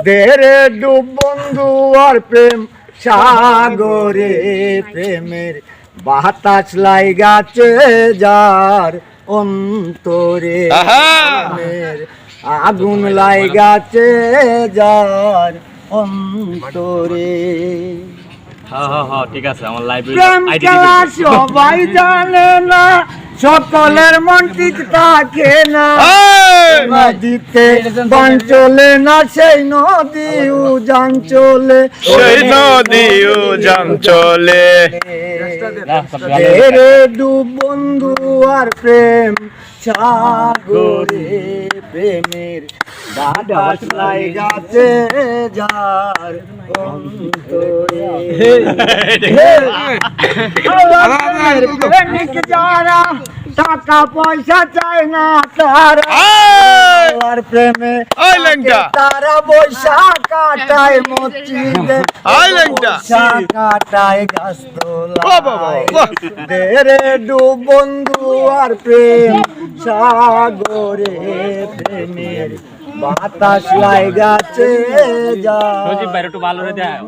দেরে ডুব বন্ধু আর প্রেম সাগরে প্রেমের বাতাস লাইগাছে যার অন্তরে প্রেমের আগুন লাইগাছে যার অন্তরে। ঠিক আছে আমার লাইব্রেরি প্রেম খেলা সবাই জানে না, সকলের মন ঠিক থাকে না, নদীতে বান চলে না সেই নদী উজান চলে, সেই নদী উজান চলে। রে ডুব বন্ধু আর প্রেম সাগরে প্রেমের বাতাস লাইগাছে যার অন্তরে। প্রেমিক যারা টাকা পয়সা চায় না তারা আর প্রেমে তারা বৈশা কাটায় মসজিদে, বৈশা কাটায় গাছতলায়। রে ডুব বন্ধু আর প্রেম সাগরে প্রেমের বাতাস লাইগাছে যার। ভালো রে দেয়।